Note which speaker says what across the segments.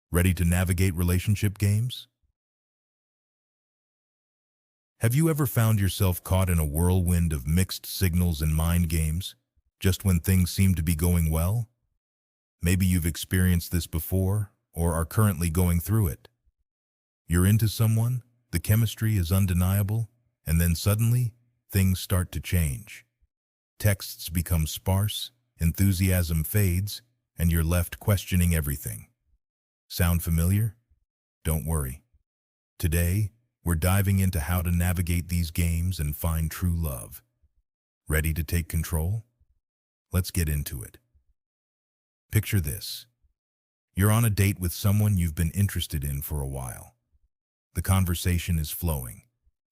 Speaker 1: Ready to navigate relationship games? Have you ever found yourself caught in a whirlwind of mixed signals and mind games, just when things seem to be going well? Maybe you've experienced this before, or are currently going through it. You're into someone, the chemistry is undeniable, and then suddenly, things start to change. Texts become sparse, enthusiasm fades, and you're left questioning everything. Sound familiar? Don't worry. Today, we're diving into how to navigate these games and find true love. Ready to take control? Let's get into it. Picture this. You're on a date with someone you've been interested in for a while. The conversation is flowing.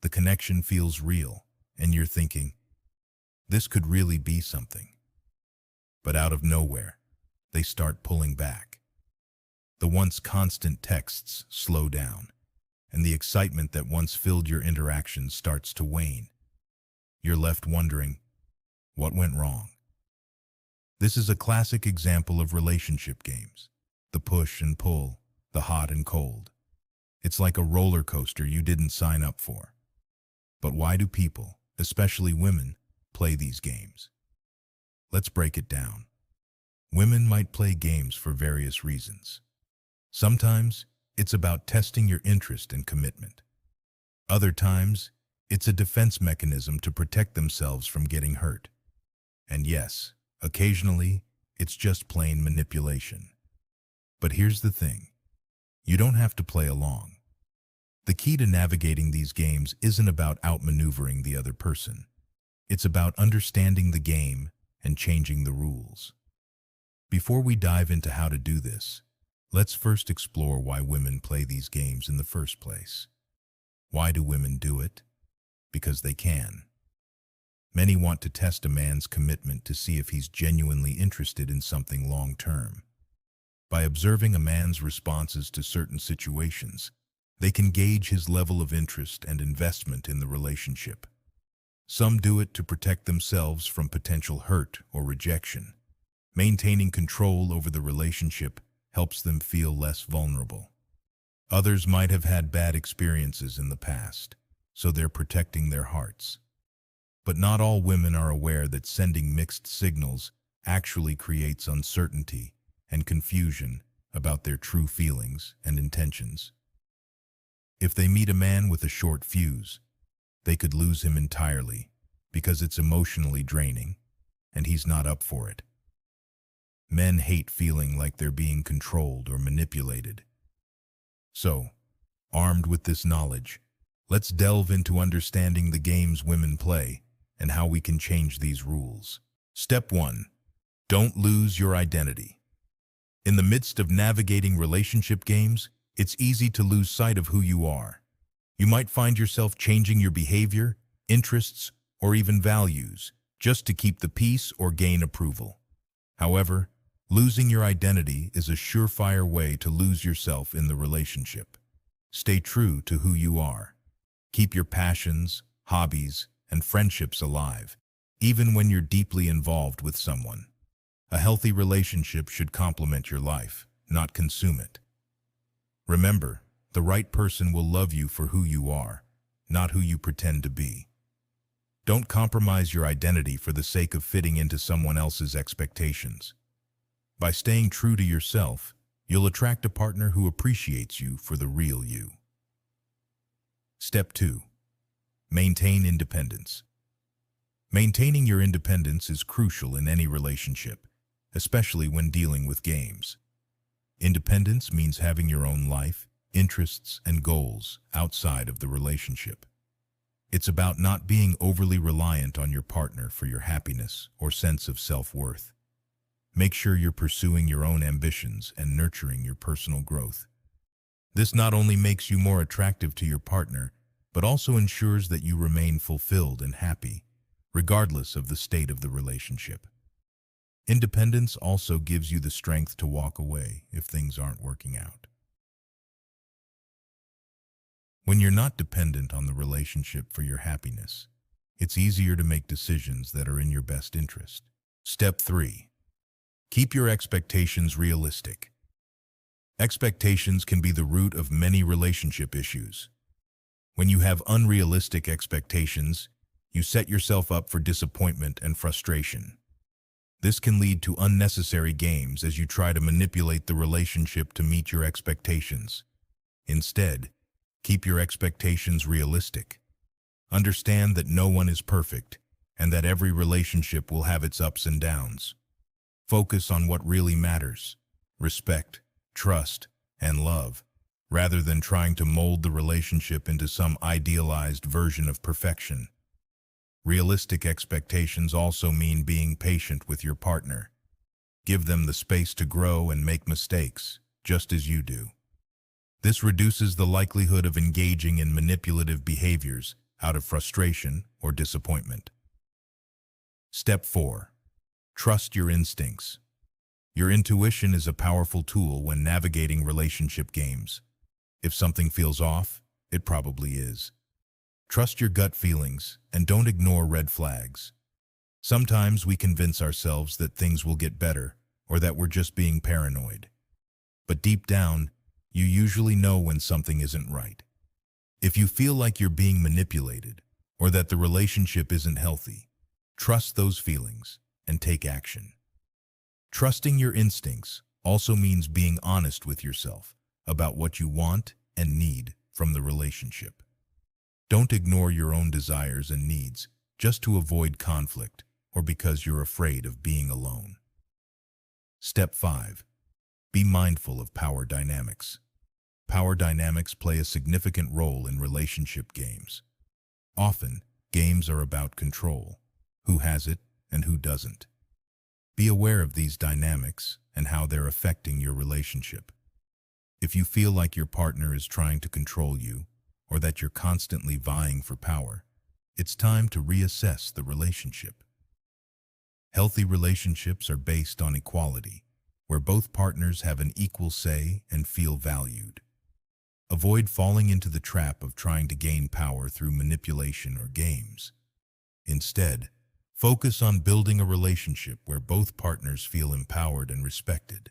Speaker 1: The connection feels real, and you're thinking, this could really be something. But out of nowhere, they start pulling back. The once constant texts slow down, and the excitement that once filled your interactions starts to wane. You're left wondering, what went wrong? This is a classic example of relationship games. The push and pull, the hot and cold. It's like a roller coaster you didn't sign up for. But why do people, especially women, play these games? Let's break it down. Women might play games for various reasons. Sometimes, it's about testing your interest and commitment. Other times, it's a defense mechanism to protect themselves from getting hurt. And yes, occasionally, it's just plain manipulation. But here's the thing. You don't have to play along. The key to navigating these games isn't about outmaneuvering the other person. It's about understanding the game and changing the rules. Before we dive into how to do this, let's first explore why women play these games in the first place. Why do women do it? Because they can. Many want to test a man's commitment to see if he's genuinely interested in something long-term. By observing a man's responses to certain situations, they can gauge his level of interest and investment in the relationship. Some do it to protect themselves from potential hurt or rejection. Maintaining control over the relationship helps them feel less vulnerable. Others might have had bad experiences in the past, so they're protecting their hearts. But not all women are aware that sending mixed signals actually creates uncertainty and confusion about their true feelings and intentions. If they meet a man with a short fuse, they could lose him entirely because it's emotionally draining and he's not up for it. Men hate feeling like they're being controlled or manipulated. So, armed with this knowledge, let's delve into understanding the games women play and how we can change these rules. Step 1. Don't lose your identity. In the midst of navigating relationship games, it's easy to lose sight of who you are. You might find yourself changing your behavior, interests, or even values just to keep the peace or gain approval. However, losing your identity is a surefire way to lose yourself in the relationship. Stay true to who you are. Keep your passions, hobbies, and friendships alive, even when you're deeply involved with someone. A healthy relationship should complement your life, not consume it. Remember, the right person will love you for who you are, not who you pretend to be. Don't compromise your identity for the sake of fitting into someone else's expectations. By staying true to yourself, you'll attract a partner who appreciates you for the real you. Step 2. Maintain independence. Maintaining your independence is crucial in any relationship, especially when dealing with games. Independence means having your own life, interests, and goals outside of the relationship. It's about not being overly reliant on your partner for your happiness or sense of self-worth. Make sure you're pursuing your own ambitions and nurturing your personal growth. This not only makes you more attractive to your partner, but also ensures that you remain fulfilled and happy, regardless of the state of the relationship. Independence also gives you the strength to walk away if things aren't working out. When you're not dependent on the relationship for your happiness, it's easier to make decisions that are in your best interest. Step 3. Keep your expectations realistic. Expectations can be the root of many relationship issues. When you have unrealistic expectations, you set yourself up for disappointment and frustration. This can lead to unnecessary games as you try to manipulate the relationship to meet your expectations. Instead, keep your expectations realistic. Understand that no one is perfect and that every relationship will have its ups and downs. Focus on what really matters: respect, trust, and love, rather than trying to mold the relationship into some idealized version of perfection. Realistic expectations also mean being patient with your partner. Give them the space to grow and make mistakes, just as you do. This reduces the likelihood of engaging in manipulative behaviors out of frustration or disappointment. Step 4. Trust your instincts. Your intuition is a powerful tool when navigating relationship games. If something feels off, it probably is. Trust your gut feelings and don't ignore red flags. Sometimes we convince ourselves that things will get better or that we're just being paranoid. But deep down, you usually know when something isn't right. If you feel like you're being manipulated or that the relationship isn't healthy, trust those feelings and take action. Trusting your instincts also means being honest with yourself about what you want and need from the relationship. Don't ignore your own desires and needs just to avoid conflict or because you're afraid of being alone. Step 5. Be mindful of power dynamics. Power dynamics play a significant role in relationship games. Often, games are about control: who has it and who doesn't. Be aware of these dynamics and how they're affecting your relationship. If you feel like your partner is trying to control you, or that you're constantly vying for power, it's time to reassess the relationship. Healthy relationships are based on equality, where both partners have an equal say and feel valued. Avoid falling into the trap of trying to gain power through manipulation or games. Instead, focus on building a relationship where both partners feel empowered and respected.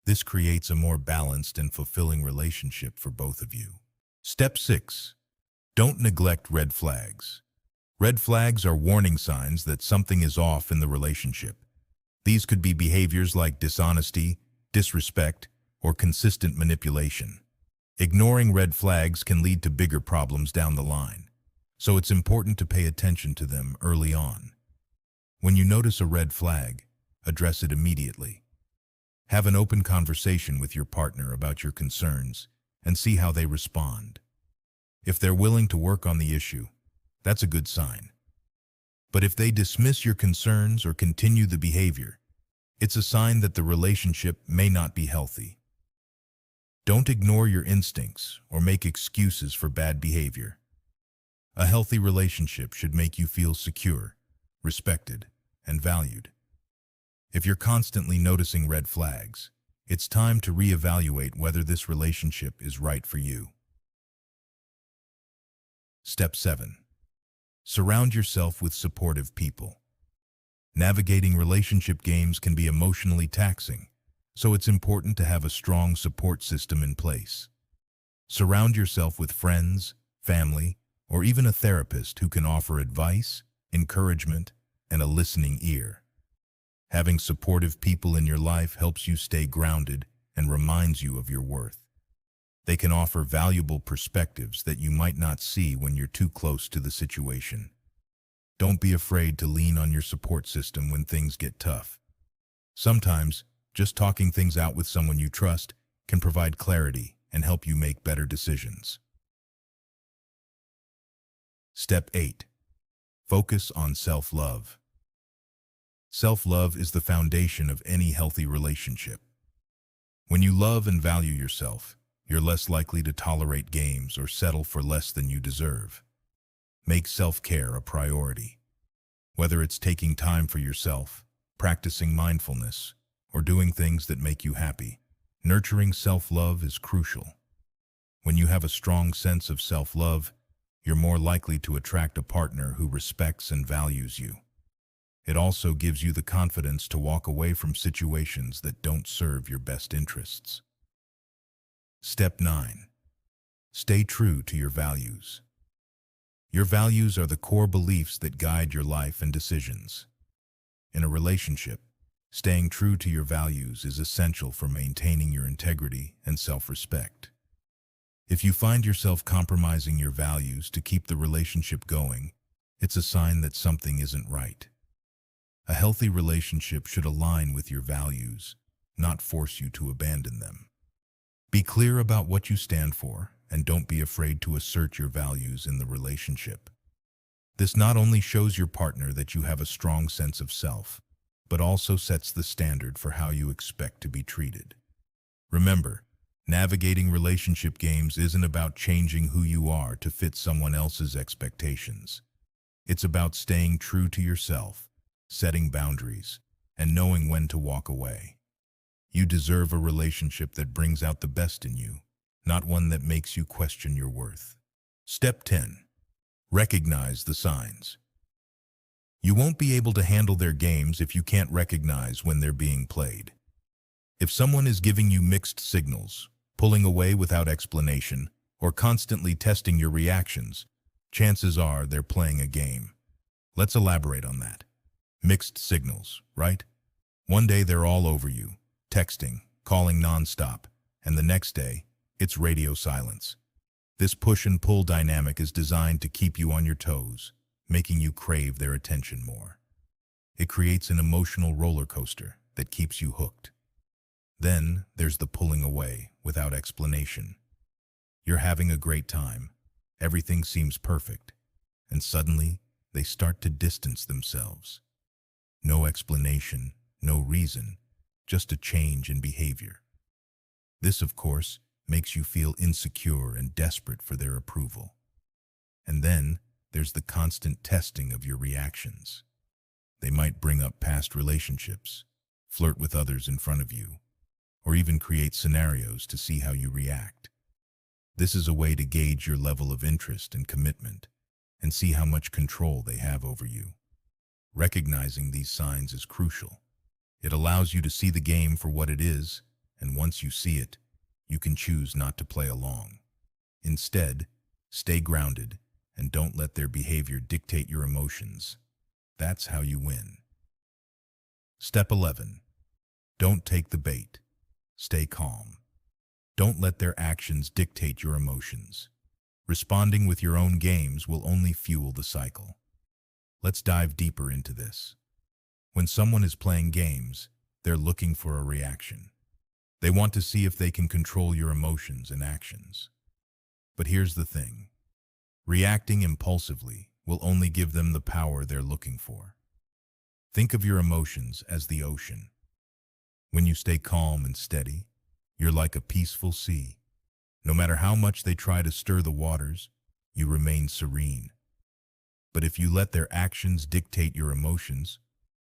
Speaker 1: This creates a more balanced and fulfilling relationship for both of you. Step 6. Don't neglect red flags. Red flags are warning signs that something is off in the relationship. These could be behaviors like dishonesty, disrespect, or consistent manipulation. Ignoring red flags can lead to bigger problems down the line, so it's important to pay attention to them early on. When you notice a red flag, address it immediately. Have an open conversation with your partner about your concerns and see how they respond. If they're willing to work on the issue, that's a good sign. But if they dismiss your concerns or continue the behavior, it's a sign that the relationship may not be healthy. Don't ignore your instincts or make excuses for bad behavior. A healthy relationship should make you feel secure, respected, and valued. If you're constantly noticing red flags, it's time to reevaluate whether this relationship is right for you. Step 7. Surround yourself with supportive people. Navigating relationship games can be emotionally taxing, so it's important to have a strong support system in place. Surround yourself with friends, family, or even a therapist who can offer advice, encouragement, and a listening ear. Having supportive people in your life helps you stay grounded and reminds you of your worth. They can offer valuable perspectives that you might not see when you're too close to the situation. Don't be afraid to lean on your support system when things get tough. Sometimes, just talking things out with someone you trust can provide clarity and help you make better decisions. Step 8. Focus on self-love. Self-love is the foundation of any healthy relationship. When you love and value yourself, you're less likely to tolerate games or settle for less than you deserve. Make self-care a priority. Whether it's taking time for yourself, practicing mindfulness, or doing things that make you happy, nurturing self-love is crucial. When you have a strong sense of self-love, you're more likely to attract a partner who respects and values you. It also gives you the confidence to walk away from situations that don't serve your best interests. Step 9. Stay true to your values. Your values are the core beliefs that guide your life and decisions. In a relationship, staying true to your values is essential for maintaining your integrity and self-respect. If you find yourself compromising your values to keep the relationship going, it's a sign that something isn't right. A healthy relationship should align with your values, not force you to abandon them. Be clear about what you stand for, and don't be afraid to assert your values in the relationship. This not only shows your partner that you have a strong sense of self, but also sets the standard for how you expect to be treated. Remember, navigating relationship games isn't about changing who you are to fit someone else's expectations. It's about staying true to yourself, setting boundaries, and knowing when to walk away. You deserve a relationship that brings out the best in you, not one that makes you question your worth. Step 10. Recognize the signs. You won't be able to handle their games if you can't recognize when they're being played. If someone is giving you mixed signals, pulling away without explanation, or constantly testing your reactions, chances are they're playing a game. Let's elaborate on that. Mixed signals, right? One day they're all over you, texting, calling nonstop, and the next day, it's radio silence. This push and pull dynamic is designed to keep you on your toes, making you crave their attention more. It creates an emotional roller coaster that keeps you hooked. Then there's the pulling away without explanation. You're having a great time, everything seems perfect, and suddenly they start to distance themselves. No explanation, no reason, just a change in behavior. This, of course, makes you feel insecure and desperate for their approval. And then there's the constant testing of your reactions. They might bring up past relationships, flirt with others in front of you, or even create scenarios to see how you react. This is a way to gauge your level of interest and commitment and see how much control they have over you. Recognizing these signs is crucial. It allows you to see the game for what it is, and once you see it, you can choose not to play along. Instead, stay grounded and don't let their behavior dictate your emotions. That's how you win. Step 11. Don't take the bait. Stay calm. Don't let their actions dictate your emotions. Responding with your own games will only fuel the cycle. Let's dive deeper into this. When someone is playing games, they're looking for a reaction. They want to see if they can control your emotions and actions. But here's the thing. Reacting impulsively will only give them the power they're looking for. Think of your emotions as the ocean. When you stay calm and steady, you're like a peaceful sea. No matter how much they try to stir the waters, you remain serene. But if you let their actions dictate your emotions,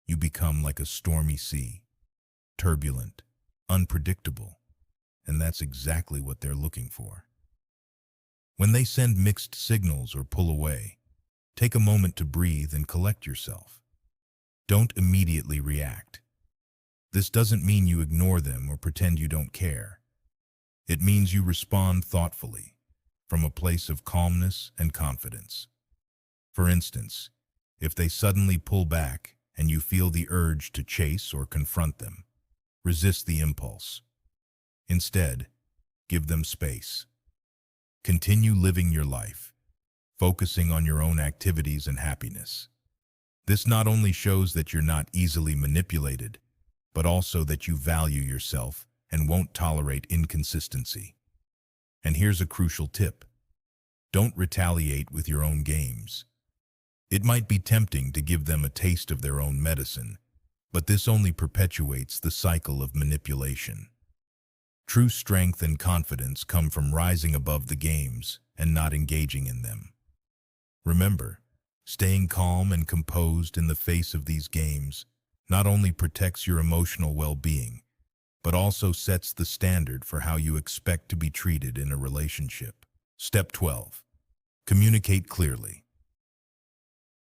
Speaker 1: you become like a stormy sea, turbulent, unpredictable, and that's exactly what they're looking for. When they send mixed signals or pull away, take a moment to breathe and collect yourself. Don't immediately react. This doesn't mean you ignore them or pretend you don't care. It means you respond thoughtfully, from a place of calmness and confidence. For instance, if they suddenly pull back and you feel the urge to chase or confront them, resist the impulse. Instead, give them space. Continue living your life, focusing on your own activities and happiness. This not only shows that you're not easily manipulated, but also that you value yourself and won't tolerate inconsistency. And here's a crucial tip. Don't retaliate with your own games. It might be tempting to give them a taste of their own medicine, but this only perpetuates the cycle of manipulation. True strength and confidence come from rising above the games and not engaging in them. Remember, staying calm and composed in the face of these games not only protects your emotional well-being, but also sets the standard for how you expect to be treated in a relationship. Step 12. Communicate clearly.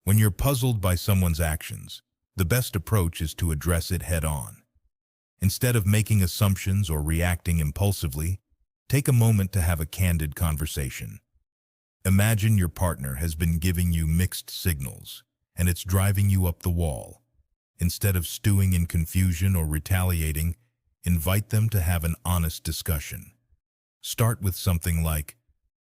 Speaker 1: When you're puzzled by someone's actions, the best approach is to address it head-on. Instead of making assumptions or reacting impulsively, Take a moment to have a candid conversation. Imagine your partner has been giving you mixed signals, and it's driving you up the wall. Instead of stewing in confusion or retaliating, invite them to have an honest discussion. Start with something like,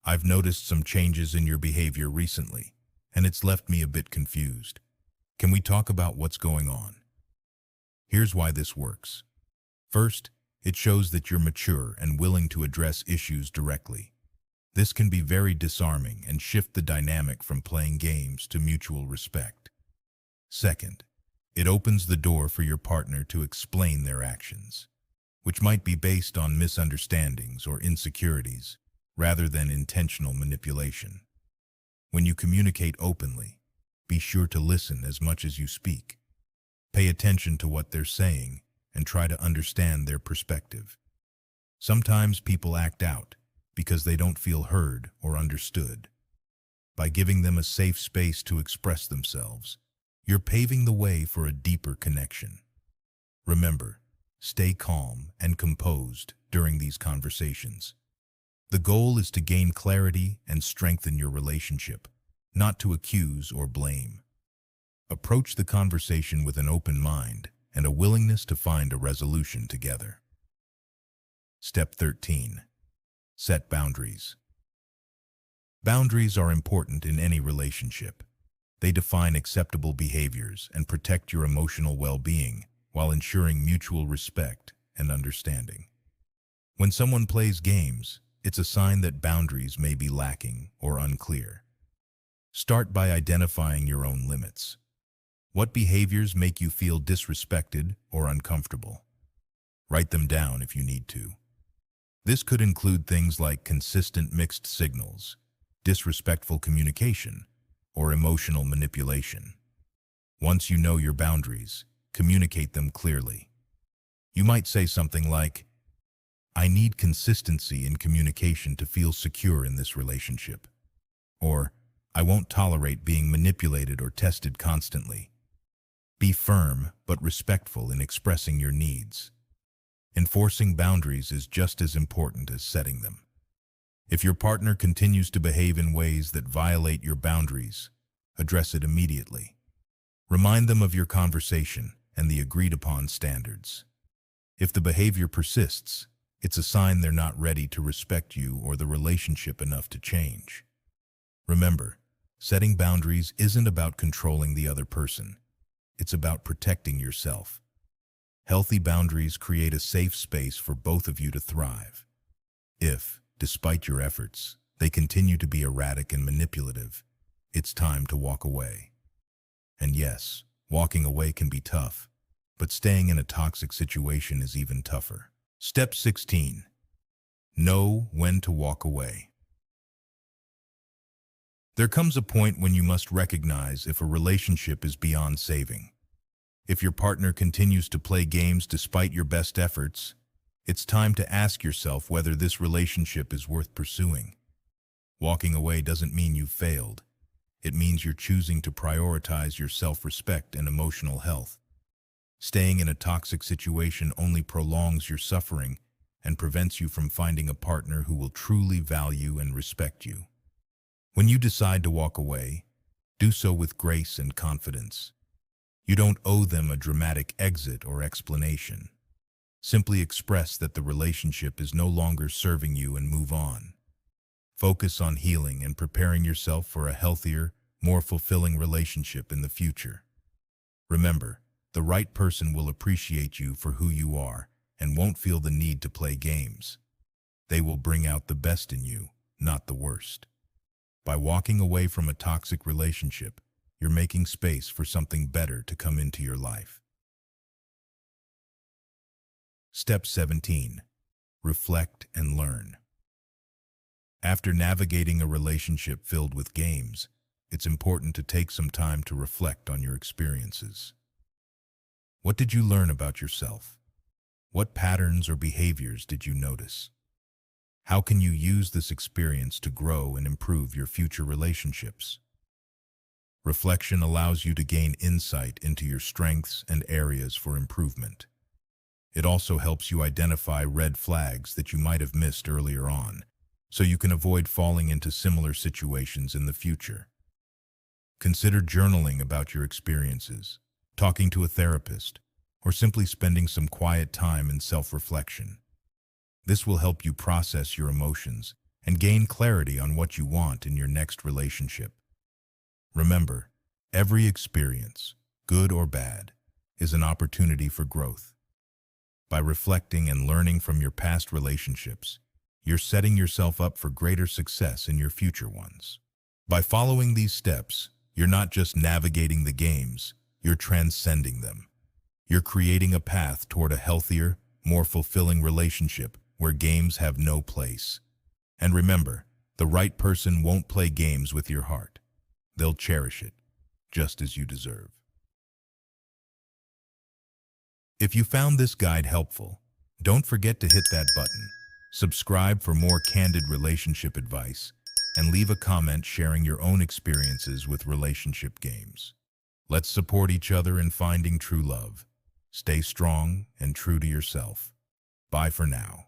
Speaker 1: "I've noticed some changes in your behavior recently, and it's left me a bit confused. Can we talk about what's going on?" Here's why this works. First, it shows that you're mature and willing to address issues directly. This can be very disarming and shift the dynamic from playing games to mutual respect. Second, it opens the door for your partner to explain their actions, which might be based on misunderstandings or insecurities, rather than intentional manipulation. When you communicate openly, be sure to listen as much as you speak. Pay attention to what they're saying and try to understand their perspective. Sometimes people act out because they don't feel heard or understood. By giving them a safe space to express themselves, you're paving the way for a deeper connection. Remember, stay calm and composed during these conversations. The goal is to gain clarity and strengthen your relationship, not to accuse or blame. Approach the conversation with an open mind and a willingness to find a resolution together. Step 13. Set boundaries. Boundaries are important in any relationship. They define acceptable behaviors and protect your emotional well-being while ensuring mutual respect and understanding. When someone plays games, it's a sign that boundaries may be lacking or unclear. Start by identifying your own limits. What behaviors make you feel disrespected or uncomfortable? Write them down if you need to. This could include things like consistent mixed signals, disrespectful communication, or emotional manipulation. Once you know your boundaries, communicate them clearly. You might say something like, "I need consistency in communication to feel secure in this relationship." Or, "I won't tolerate being manipulated or tested constantly." Be firm but respectful in expressing your needs. Enforcing boundaries is just as important as setting them. If your partner continues to behave in ways that violate your boundaries, address it immediately. Remind them of your conversation and the agreed-upon standards. If the behavior persists, it's a sign they're not ready to respect you or the relationship enough to change. Remember, setting boundaries isn't about controlling the other person. It's about protecting yourself. Healthy boundaries create a safe space for both of you to thrive. If, despite your efforts, they continue to be erratic and manipulative, it's time to walk away. And yes, walking away can be tough, but staying in a toxic situation is even tougher. Step 16. Know when to walk away. There comes a point when you must recognize if a relationship is beyond saving. If your partner continues to play games despite your best efforts, it's time to ask yourself whether this relationship is worth pursuing. Walking away doesn't mean you've failed. It means you're choosing to prioritize your self-respect and emotional health. Staying in a toxic situation only prolongs your suffering and prevents you from finding a partner who will truly value and respect you. When you decide to walk away, do so with grace and confidence. You don't owe them a dramatic exit or explanation. Simply express that the relationship is no longer serving you and move on. Focus on healing and preparing yourself for a healthier, more fulfilling relationship in the future. Remember, the right person will appreciate you for who you are and won't feel the need to play games. They will bring out the best in you, not the worst. By walking away from a toxic relationship, you're making space for something better to come into your life. Step 17. Reflect and learn. After navigating a relationship filled with games, it's important to take some time to reflect on your experiences. What did you learn about yourself? What patterns or behaviors did you notice? How can you use this experience to grow and improve your future relationships? Reflection allows you to gain insight into your strengths and areas for improvement. It also helps you identify red flags that you might have missed earlier on, so you can avoid falling into similar situations in the future. Consider journaling about your experiences, talking to a therapist, or simply spending some quiet time in self-reflection. This will help you process your emotions and gain clarity on what you want in your next relationship. Remember, every experience, good or bad, is an opportunity for growth. By reflecting and learning from your past relationships, you're setting yourself up for greater success in your future ones. By following these steps, you're not just navigating the games, you're transcending them. You're creating a path toward a healthier, more fulfilling relationship where games have no place. And remember, the right person won't play games with your heart. They'll cherish it, just as you deserve. If you found this guide helpful, don't forget to hit that button, subscribe for more candid relationship advice, and leave a comment sharing your own experiences with relationship games. Let's support each other in finding true love. Stay strong and true to yourself. Bye for now.